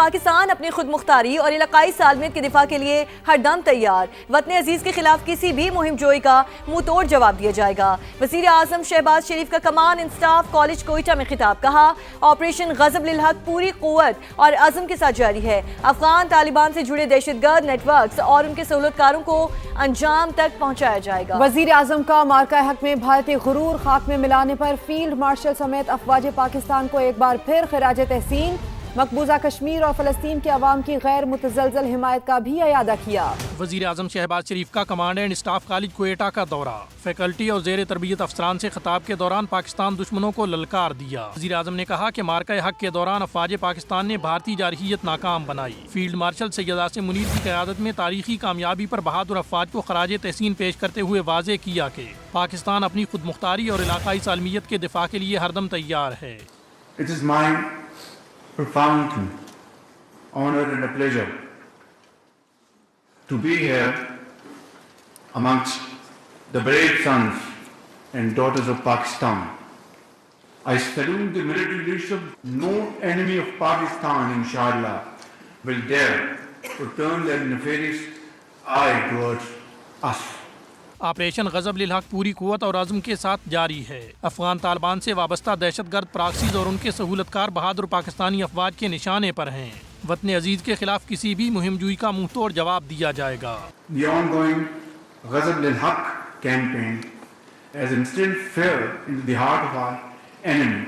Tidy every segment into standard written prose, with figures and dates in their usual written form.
پاکستان اپنی خود مختاری اور علاقائی سالمیت کے دفاع کے لیے ہر دم تیار، وطن عزیز کے خلاف کسی بھی مہم جوئی کا منہ توڑ جواب دیا جائے گا۔ وزیر اعظم شہباز شریف کا command and staff college Quetta میں خطاب، کہا آپریشن غضب للحق پوری قوت اور عزم کے ساتھ جاری ہے، افغان طالبان سے جڑے دہشت گرد نیٹ ورکس اور ان کے سہولتکاروں کو انجام تک پہنچایا جائے گا۔ وزیر اعظم کا مارکہ حق میں بھارتی غرور خاک میں ملانے پر فیلڈ مارشل سمیت افواج پاکستان کو ایک بار پھر خراج تحسین، مقبوضہ کشمیر اور فلسطین کے عوام کی غیر متزلزل حمایت کا بھی اعادہ کیا۔ وزیر اعظم شہباز شریف کا command and staff college Quetta کا دورہ، فیکلٹی اور زیر تربیت افسران سے خطاب کے دوران پاکستان دشمنوں کو للکار دیا۔ وزیر اعظم نے کہا کہ مارکہ حق کے دوران افواج پاکستان نے بھارتی جارحیت ناکام بنائی۔ فیلڈ مارشل سید عاصم منیر کی قیادت میں تاریخی کامیابی پر بہادر افواج کو خراج تحسین پیش کرتے ہوئے واضح کیا کہ پاکستان اپنی خود مختاری اور علاقائی سالمیت کے دفاع کے لیے ہر دم تیار ہے۔ It is my profound honor and a pleasure to be here amongst the brave sons and daughters of Pakistan. I salute the military leadership. No enemy of Pakistan, inshallah, will dare to turn their nefarious eye towards us. Operation غضب للحق پوری قوت اور عزم کے ساتھ جاری ہے، افغان طالبان سے وابستہ دہشت گرد پراکسیز اور ان کے سہولتکار بہادر پاکستانی افواج کے نشانے پر ہیں، وطن عزیز کے خلاف کسی بھی مہم جوئی کا منہ توڑ جواب دیا جائے گا۔ The ongoing Ghazab lil Haq campaign has instilled fear into the heart of our enemy.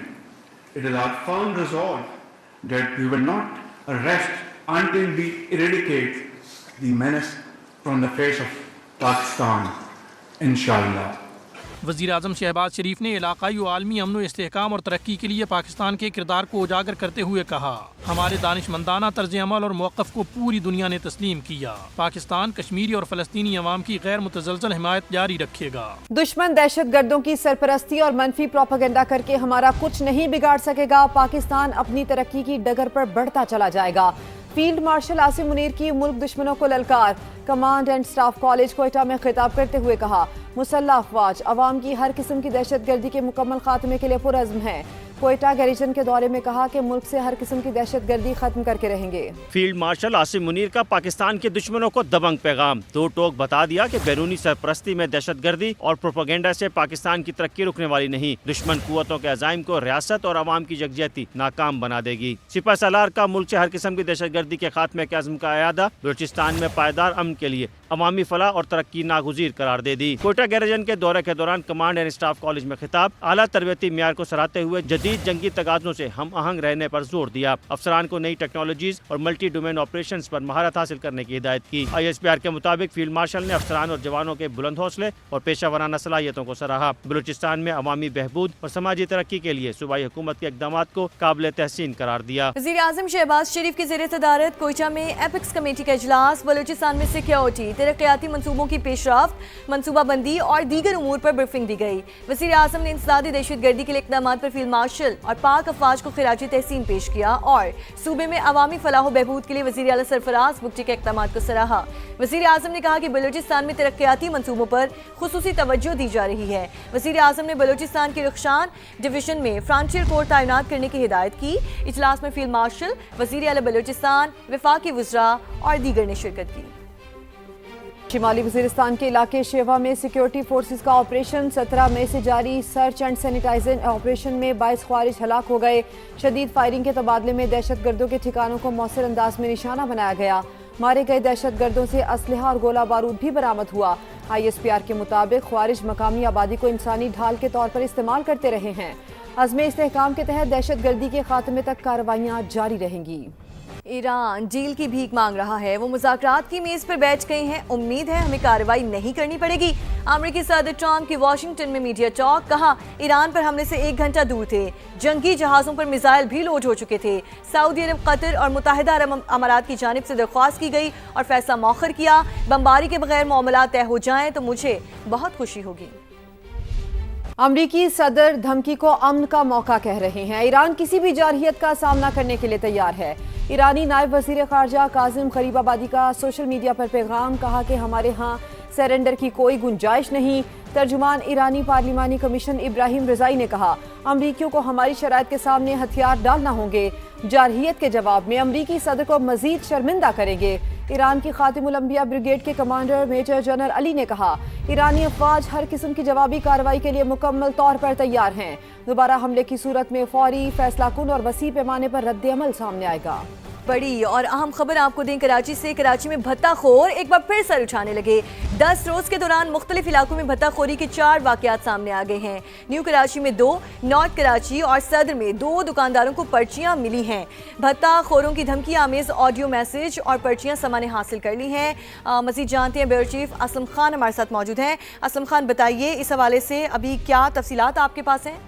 It is our firm resolve that we will not rest until we eradicate the menace from the face of Pakistan. انشاءاللہ۔ وزیر اعظم شہباز شریف نے علاقائی و عالمی امن و استحکام اور ترقی کے لیے پاکستان کے کردار کو اجاگر کرتے ہوئے کہا، ہمارے دانشمندانہ طرز عمل اور موقف کو پوری دنیا نے تسلیم کیا، پاکستان کشمیری اور فلسطینی عوام کی غیر متزلزل حمایت جاری رکھے گا۔ دشمن دہشت گردوں کی سرپرستی اور منفی پروپیگنڈا کر کے ہمارا کچھ نہیں بگاڑ سکے گا، پاکستان اپنی ترقی کی ڈگر پر بڑھتا چلا جائے گا۔ فیلڈ مارشل عاصم منیر کی ملک دشمنوں کو للکار، command and staff college Quetta میں خطاب کرتے ہوئے کہا، مسلح افواج عوام کی ہر قسم کی دہشت گردی کے مکمل خاتمے کے لیے پرعزم ہیں۔ کوئٹہ گیریجن کے دورے میں کہا کہ ملک سے ہر قسم کی دہشت گردی ختم کر کے رہیں گے۔ فیلڈ مارشل عاصم منیر کا پاکستان کے دشمنوں کو دبنگ پیغام، دو ٹوک بتا دیا کہ بیرونی سرپرستی میں دہشت گردی اور پروپیگنڈا سے پاکستان کی ترقی رکنے والی نہیں، دشمن قوتوں کے عزائم کو ریاست اور عوام کی یکجہتی ناکام بنا دے گی۔ سپہ سالار کا ملک سے ہر قسم کی دہشت گردی کے خاتمے کے عزم کا اعادہ، بلوچستان میں پائیدار امن کے لیے عوامی فلاح اور ترقی ناگزیر قرار دے دی۔ کوئٹہ گیریجن کے دورے کے دوران کمانڈ اینڈ اسٹاف کالج میں خطاب، اعلیٰ تربیتی معیار کو سراہتے ہوئے جدید جنگی تقاضوں سے ہم آہنگ رہنے پر زور دیا، افسران کو نئی ٹیکنالوجیز اور ملٹی ڈومین آپریشنز پر مہارت حاصل کرنے کی ہدایت کی۔ ISPR کے مطابق فیلڈ مارشل نے افسران اور جوانوں کے بلند حوصلے اور پیشہ ورانہ صلاحیتوں کو سراہا، بلوچستان میں عوامی بہبود اور سماجی ترقی کے لیے صوبائی حکومت کے اقدامات کو قابل تحسین قرار دیا۔ وزیر اعظم شہباز شریف کی زیر صدارت کوئٹہ میں ایپکس کمیٹی کا اجلاس، بلوچستان میں سیکیورٹی، ترقیاتی منصوبوں کی پیش رفت، منصوبہ بندی اور دیگر امور پر بریفنگ دی گئی۔ وزیر اعظم نے انسدادی دہشت گردی کے لیے اقدامات پر فیلڈ مارشل اور پاک افواج کو خراج تحسین پیش کیا اور صوبے میں عوامی فلاح و بہبود کے لیے وزیر اعلیٰ سرفراز بگٹی کے اقدامات کو سراہا۔ وزیر اعظم نے کہا کہ بلوچستان میں ترقیاتی منصوبوں پر خصوصی توجہ دی جا رہی ہے۔ وزیر اعظم نے بلوچستان کے رخشان ڈویژن میں فرنٹیئر کور تعینات کرنے کی ہدایت کی۔ اجلاس میں فیلڈ مارشل، وزیر اعلیٰ بلوچستان، وفاقی وزراء اور دیگر نے شرکت کی۔ شمالی وزیرستان کے علاقے شیوا میں سیکیورٹی فورسز کا آپریشن 17 مئی سے جاری سرچ اینڈ سینیٹائزنگ آپریشن میں 22 خوارج ہلاک ہو گئے۔ شدید فائرنگ کے تبادلے میں دہشت گردوں کے ٹھکانوں کو مؤثر انداز میں نشانہ بنایا گیا۔ مارے گئے دہشت گردوں سے اسلحہ اور گولہ بارود بھی برآمد ہوا۔ ISPR کے مطابق خوارج مقامی آبادی کو انسانی ڈھال کے طور پر استعمال کرتے رہے ہیں۔ عزم استحکام کے تحت دہشت گردی کے خاتمے تک کارروائیاں جاری رہیں گی۔ ایران ڈیل کی بھیک مانگ رہا ہے، وہ مذاکرات کی میز پر بیٹھ گئے ہیں، امید ہے ہمیں کارروائی نہیں کرنی پڑے گی۔ امریکی صدر ٹرمپ کی واشنگٹن میں میڈیا ٹاک، کہا ایران پر حملے سے 1 گھنٹہ دور تھے، جنگی جہازوں پر میزائل بھی لوڈ ہو چکے تھے۔ سعودی عرب، قطر اور متحدہ عرب امارات کی جانب سے درخواست کی گئی اور فیصلہ مؤخر کیا، بمباری کے بغیر معاملات طے ہو جائیں تو مجھے بہت خوشی ہوگی۔ امریکی صدر دھمکی کو امن کا موقع کہہ رہے ہیں، ایران کسی بھی جارحیت کا سامنا کرنے کے لیے تیار ہے۔ ایرانی نائب وزیر خارجہ کاظم غریب آبادی کا سوشل میڈیا پر پیغام، کہا کہ ہمارے ہاں سرنڈر کی کوئی گنجائش نہیں۔ ترجمان ایرانی پارلیمانی کمیشن ابراہیم رضائی نے کہا، امریکیوں کو ہماری شرائط کے سامنے ہتھیار ڈالنا ہوں گے۔ जारहियत के जवाब में अमरीकी सदर को मजीद शर्मिंदा करेंगे। ईरान की खातिमुल अंबिया ब्रिगेड के कमांडर मेजर जनरल अली ने कहा, ईरानी अफवाज हर किस्म की जवाबी कार्रवाई के लिए मुकम्मल तौर पर तैयार हैं। दोबारा हमले की सूरत में फौरी, फैसलाकुन और वसी पैमाने पर रद्द-ए-अमल सामने आएगा। बड़ी और अहम खबर आपको दें कराची से। कराची में भत्ताखोर एक बार फिर सर उठाने लगे। 10 रोज के दौरान मुख्तलिफ इलाकों में भत्ताखोरी के 4 वाकयात सामने आ गए हैं। न्यू कराची में 2, नॉर्थ कराची और सदर में 2 दुकानदारों को पर्चियां मिली हैं। भत्ताखोरों की धमकी आमेज ऑडियो मैसेज और पर्चियां समा ने हासिल कर ली हैं। मजीद जानते हैं, ब्यूरो चीफ असलम खान हमारे साथ मौजूद हैं। असलम खान, बताइए इस हवाले से अभी क्या तफसीलात आपके पास हैं?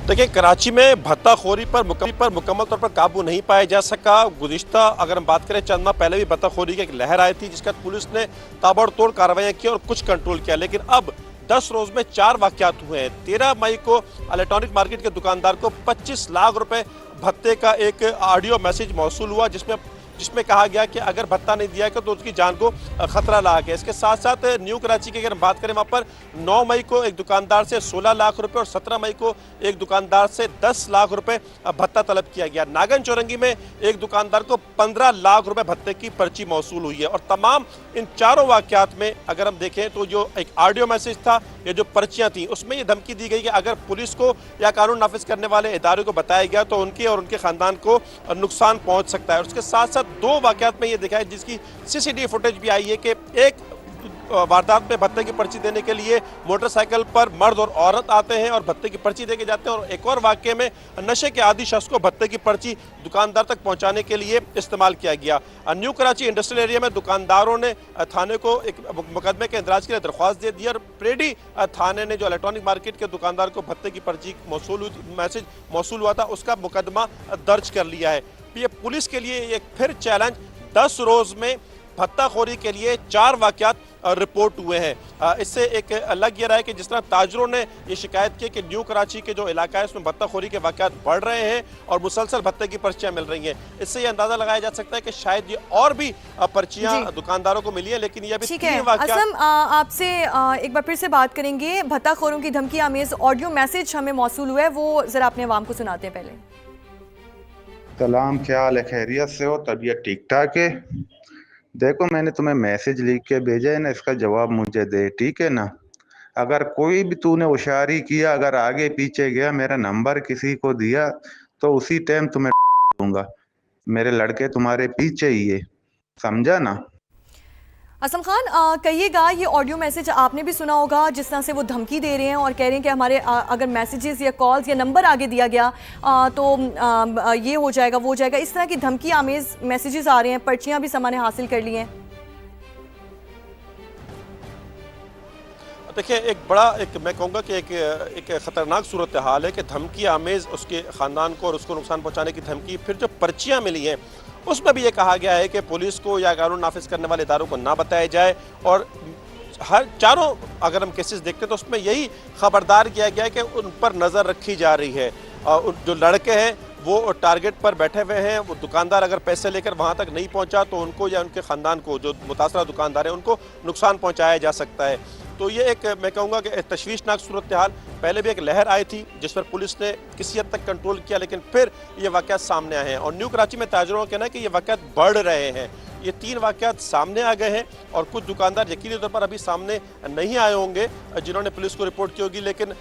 देखिए, कराची में भत्ताखोरी पर मुकम्मल तौर पर काबू नहीं पाया जा सका। गुज़िश्ता अगर हम बात करें चंद माह पहले भी भत्ताखोरी की एक लहर आई थी, जिसका पुलिस ने ताबड़तोड़ कार्रवाइयाँ की और कुछ कंट्रोल किया, लेकिन अब 10 रोज में 4 वाकयात हुए हैं। 13 मई को इलेक्ट्रॉनिक मार्केट के दुकानदार को 25 लाख रुपए भत्ते का एक ऑडियो मैसेज मौसूल हुआ, जिसमें कहा गया कि अगर भत्ता नहीं दिया गया तो उसकी जान को खतरा ला गया। इसके साथ साथ न्यू कराची की अगर हम बात करें, वहाँ पर 9 मई को एक दुकानदार से 16 लाख रुपए और 17 मई को एक दुकानदार से 10 लाख रुपए भत्ता तलब किया गया। नागन चौरंगी में एक दुकानदार को 15 लाख रुपए भत्ते की पर्ची मौसूल हुई है। और तमाम इन चारों वाकयात में अगर हम देखें तो जो एक ऑडियो मैसेज था या जो पर्चियाँ थी, उसमें ये धमकी दी गई कि अगर पुलिस को या कानून नाफिज करने वाले इदारे को बताया गया तो उनके और उनके खानदान को नुकसान पहुँच सकता है। और उसके साथ साथ 2 वाकयात में ये दिखाया जिसकी सीसीटीवी फुटेज भी आई है कि एक वारदात में भत्ते की पर्ची देने के लिए मोटरसाइकिल पर मर्द और औरत आते हैं और भत्ते की पर्ची देके जाते हैं, और एक और वाकये में नशे के आदी शख्स को भत्ते की पर्ची दुकानदार तक पहुंचाने के लिए इस्तेमाल किया गया। न्यू कराची इंडस्ट्रियल एरिया में दुकानदारों ने थाने को एक मुकदमे के इंदराज के लिए दरख्वास्त दे दी और प्रेडी थाने ने जो इलेक्ट्रॉनिक मार्केट के दुकानदार को भत्ते की पर्ची मैसेज मौसूल हुआ था, उसका मुकदमा दर्ज कर लिया है। ये पुलिस के लिए एक फिर चैलेंज, 10 रोज में भत्ताखोरी के लिए 4 वाकयात रिपोर्ट हुए हैं। इससे एक लग ये रहा है कि जिस तरह ताजरों ने ये शिकायत की कि न्यू कराची के जो इलाका है उसमें भत्ताखोरी के वाकयात बढ़ रहे हैं और मुसलसल भत्ते की पर्चियां मिल रही हैं, इससे ये अंदाजा लगाया जा सकता है कि शायद ये और भी पर्चियां दुकानदारों को मिली है। लेकिन ये अभी 3 वाकयात। असलम, आपसे एक बार फिर से बात करेंगे। भत्ताखोरों की धमकी आमेज ऑडियो मैसेज हमें मौसूल हुआ है, वो जरा अपने अवाम को सुनाते हैं पहले। सलाम, क्या हाल है? खैरियत से हो? तबीयत ठीक ठाक है? देखो, मैंने तुम्हें मैसेज लिख के भेजा है ना, इसका जवाब मुझे दे, ठीक है ना? अगर कोई भी तूने होशियारी किया, अगर आगे पीछे गया, मेरा नंबर किसी को दिया तो उसी टाइम तुम्हें दूंगा। मेरे लड़के तुम्हारे पीछे ही है, समझा ना? असलम खान, कहिएगा, ये ऑडियो मैसेज आपने भी सुना होगा जिस तरह से वो धमकी दे रहे हैं और कह रहे हैं कि हमारे अगर मैसेजेस या कॉल्स या नंबर आगे दिया गया तो ये हो जाएगा, वो हो जाएगा। इस तरह की धमकी आमेज मैसेजेस आ रहे हैं, पर्चियां भी समा ने हासिल कर ली हैं। देखिए, मैं कहूँगा कि एक ख़तरनाक सूरत हाल है कि धमकी आमेज उसके ख़ानदान को और उसको नुकसान पहुँचाने की धमकी। फिर जो पर्चियाँ मिली हैं उसमें भी ये कहा गया है कि पुलिस को या कानून नाफिज करने वाले इदारों को ना बताया जाए, और हर चारों अगर हम केसेस देखते हैं तो उसमें यही खबरदार किया गया है कि उन पर नज़र रखी जा रही है। और जो लड़के हैं वो टारगेट पर बैठे हुए हैं, वो दुकानदार अगर पैसे लेकर वहाँ तक नहीं पहुँचा तो उनको या उनके ख़ानदान को, जो मुतासरा दुकानदार है, उनको नुकसान पहुँचाया जा सकता है। तो ये एक, मैं कहूँगा कि तशवीशनाक सूरत हाल। पहले भी एक लहर आई थी जिस पर पुलिस ने किसी हद तक कंट्रोल किया, लेकिन फिर ये वाक़यात सामने आए हैं और न्यू कराची में ताजरों का कहना है कि ये वाक़यात बढ़ रहे हैं। ये 3 वाक़यात सामने आ गए हैं और कुछ दुकानदार यकीनी तौर पर अभी सामने नहीं आए होंगे जिन्होंने पुलिस को रिपोर्ट की होगी, लेकिन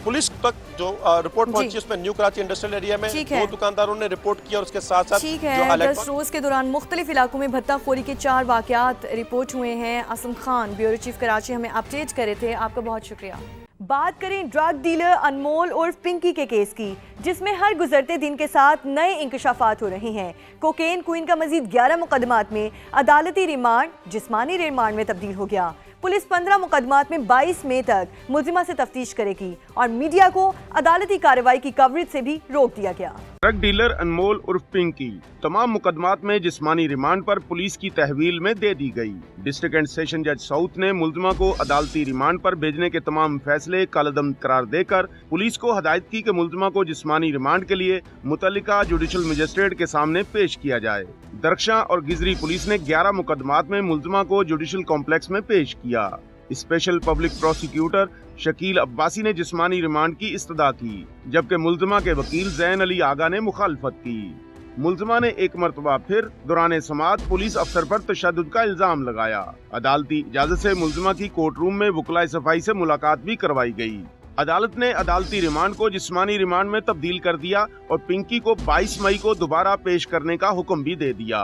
पुलिस तक जो रिपोर्ट पहुंची उसमें न्यू कराची इंडस्ट्रियल एरिया में 2 दुकानदारों ने रिपोर्ट किया और उसके साथ साथ ठीक है, 10 रोज के दौरान मुख्तलिफ इलाकों में भत्ताखोरी के 4 वाकयात रिपोर्ट हुए हैं। असलम खान, ब्यूरो चीफ कराची, हमें अपडेट करे थे, आपका बहुत शुक्रिया। बात करें ड्रग डीलर अनमोल उर्फ पिंकी के केस की, जिसमें हर गुजरते दिन के साथ नए इंकशाफात हो रहे हैं। कोकेन क्वीन का मजीद 11 मुकदमात में अदालती रिमांड जिस्मानी रिमांड में तब्दील हो गया। पुलिस 15 मुकदमात में 22 मई तक मुल्जिमा से तफ्तीश करेगी और मीडिया को अदालती कार्रवाई की कवरेज से भी रोक दिया गया। ड्रग डीलर अनमोल उर्फ पिंकी तमाम मुकदमात में जिस्मानी रिमांड पर पुलिस की तहवील में दे दी गई। डिस्ट्रिक्ट एंड सेशन जज साउथ ने मुल्जिमा को अदालती रिमांड पर भेजने के तमाम फैसले कालअदम करार देकर पुलिस को हदायत की कि मुल्जिमा को जिस्मानी रिमांड के लिए मुतल्लिका जुडिशल मजिस्ट्रेट के सामने पेश किया जाए। दरख्शां और गिजरी पुलिस ने 11 मुकदमात में मुल्जिमा को जुडिशल कॉम्प्लेक्स में पेश किया। Special public prosecutor Shakeel Abbasi ने जिस्मानी रिमांड की इस्तदा की, जबकि मुल्जिमा के वकील ज़ैन अली आगा ने मुखालफत की। मुल्जिमा ने एक मरतबा फिर दौरान समाअत पुलिस अफसर पर तशद्दुद का इल्जाम लगाया। अदालती इजाजत से मुल्जिमा की कोर्ट रूम में वकलाए सफाई से मुलाकात भी करवाई गई। अदालत ने अदालती रिमांड को जिस्मानी रिमांड में तब्दील कर दिया और पिंकी को 22 मई को दोबारा पेश करने का हुक्म भी दे दिया।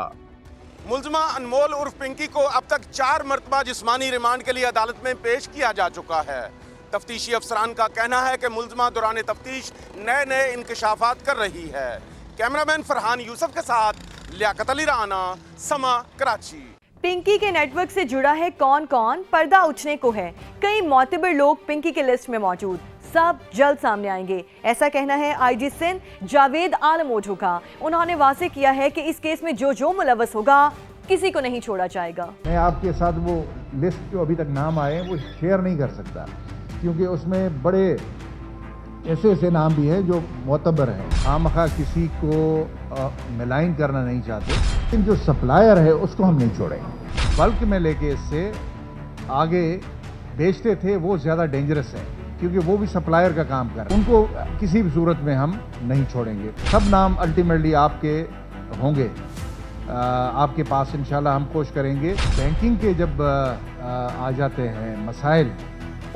मुल्जिमा अनमोल उर्फ पिंकी को अब तक 4 मरतबा जिस्मानी रिमांड के लिए अदालत में पेश किया जा चुका है। तफ्तीशी अफसरान का कहना है कि मुल्जिमा दौरान तफ्तीश नए नए इंकशाफात कर रही है। कैमरामैन फरहान यूसुफ के साथ लियाकत अली राना, समा, कराची। पिंकी के नेटवर्क से जुड़ा है कौन कौन, पर्दा उठने को है। कई मोतबर लोग पिंकी के लिस्ट में मौजूद, सब जल्द सामने आएंगे, ऐसा कहना है आईजी सिंध जावेद आलम ओझू का। उन्होंने वाज़ेह किया है कि इस केस में जो मुलव्वस होगा किसी को नहीं छोड़ा जाएगा। मैं आपके साथ वो लिस्ट जो अभी तक नाम आए वो शेयर नहीं कर सकता, क्योंकि उसमें बड़े ऐसे नाम भी हैं जो मोतबर हैं। खामखा किसी को मिलाइन करना नहीं चाहते, लेकिन जो सप्लायर है उसको हम नहीं छोड़ेंगे। बल्क में लेके इससे आगे बेचते थे वो ज़्यादा डेंजरस है, क्योंकि वो भी सप्लायर का काम कर रहे हैं। उनको किसी भी सूरत में हम नहीं छोड़ेंगे। सब नाम अल्टीमेटली आपके होंगे, आपके पास इंशाल्लाह हम कोशिश करेंगे। बैंकिंग के जब आ जाते हैं मसाइल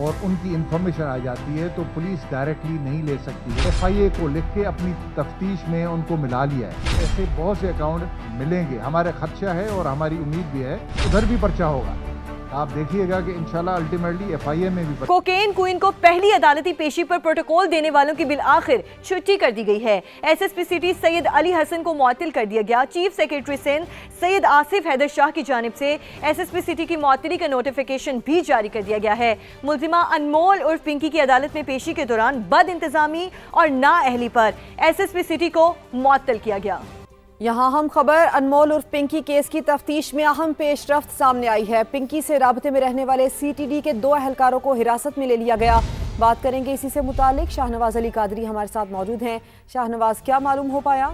और उनकी इंफॉर्मेशन आ जाती है तो पुलिस डायरेक्टली नहीं ले सकती है। FIA को लिख के अपनी तफ्तीश में उनको मिला लिया है। ऐसे बहुत से अकाउंट मिलेंगे, हमारे खदशा है और हमारी उम्मीद भी है उधर भी पर्चा होगा। आप देखिएगा कि इंशाल्लाह अल्टीमेटली FIA में भी। कोकेन क्वीन को पहली अदालती पेशी पर प्रोटोकॉल देने वालों की बिल आखिर छुट्टी कर दी गई है। SSP सिटी सैयद अली हसन को मुअत्तल कर दिया गया। चीफ सेक्रेटरी सिंध सैयद आसिफ हैदर शाह की जानिब से SSP सिटी की मुअत्तली का नोटिफिकेशन भी जारी कर दिया गया है। मुल्जिमा अनमोल उर्फ पिंकी की अदालत में पेशी के दौरान बद इंतजामी और नाअहली पर SSP सिटी को मुअत्तल किया गया। यहाँ हम खबर अनमोल उर्फ पिंकी केस की तफ्तीश में अहम पेशरफ्त सामने आई है। पिंकी से राबते में रहने वाले CTD के 2 अहलकारों को हिरासत में ले लिया गया। बात करेंगे इसी से मुतालिक, शाहनवाज अली कादरी हमारे साथ मौजूद हैं। शाहनवाज, क्या मालूम हो पाया?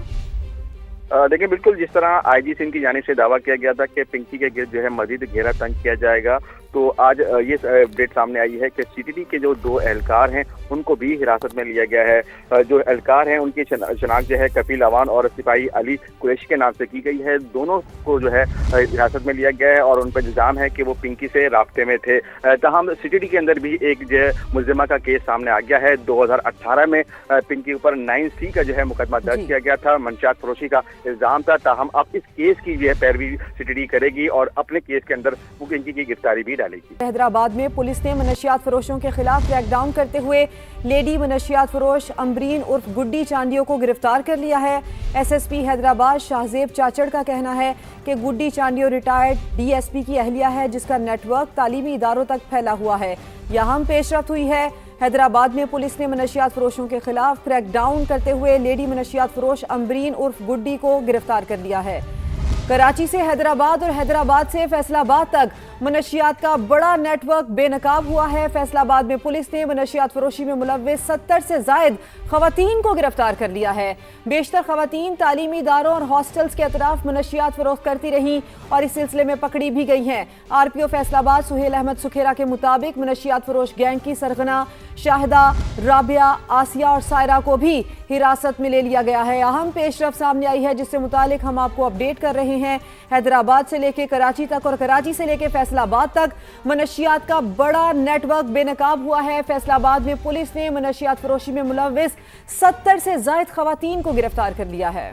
देखिए, बिल्कुल जिस तरह आईजी सिंध की जानिब से दावा किया गया था कि पिंकी के गिर्द जो है मजीद घेरा तंग किया जाएगा, तो आज ये अपडेट सामने आई है कि CTD के जो 2 एहलकार हैं उनको भी हिरासत में लिया गया है। जो एहलकार हैं उनकी शनाख्त जो है कफील अवान और सिपाही अली कुरैशी के नाम से की गई है। दोनों को जो है हिरासत में लिया गया है और उन पर इल्ज़ाम है कि वो पिंकी से राब्ते में थे। तमाम CTD के अंदर भी एक जो है मुल्जिमा का केस सामने आ गया है। 2018 में पिंकी के ऊपर 9C का जो है मुकदमा दर्ज किया गया था, मंशियात फरोशी का इल्ज़ाम था। ताहम अब इस केस की जो है पैरवी CTD करेगी और अपने केस के अंदर वो पिंकी की गिरफ्तारी भी डालेगी। हैदराबाद में पुलिस ने मनशियात फरोशों के खिलाफ क्रैकडाउन करते हुए लेडी मनशियात फरोश अम्बरीन उर्फ गुड्डी चांडियो को गिरफ्तार कर लिया है। SSP हैदराबाद शाहजेब चाचड़ का कहना है कि गुड्डी चांडियो रिटायर्ड DSP की अहलिया है, जिसका नेटवर्क तालीमी इदारों तक फैला हुआ है। यहाँ पेशरफ्त हुई है। हैदराबाद में पुलिस ने मनशियात फरोशों के खिलाफ क्रैकडाउन करते हुए लेडी मनशियात फरोश अम्बरीन उर्फ गुड्डी को गिरफ्तार कर लिया है। कराची से हैदराबाद और हैदराबाद से फैसलाबाद तक मनशियात का बड़ा नेटवर्क बेनकाब हुआ है। फैसलाबाद में पुलिस ने मनशियात फरोशी में मुलव्वस 70 से जायद खवातीन को गिरफ्तार कर लिया है। बेशतर खवातीन तालीमी इदारों और हॉस्टल्स के अतराफ मनशियात फरोख्त करती रहीं और इस सिलसिले में पकड़ी भी गई हैं। RPO फैसलाबाद सुहेल अहमद सुखेरा के मुताबिक मनशियात फरोश गैंग की सरगना शाहिदा, राबिया, आसिया और सायरा को भी हिरासत में ले लिया गया है। अहम पेशरफ्त सामने आई है जिससे मुतालिक हम आपको अपडेट कर रहे हैं। हैदराबाद से लेके कराची तक और कराची से लेके फैसलाबाद तक मनशियात का बड़ा नेटवर्क बेनकाब हुआ है। फैसलाबाद में पुलिस ने मनशियात फरोशी में मुलव्वस 70 से जायद खवातीन को गिरफ्तार कर लिया है।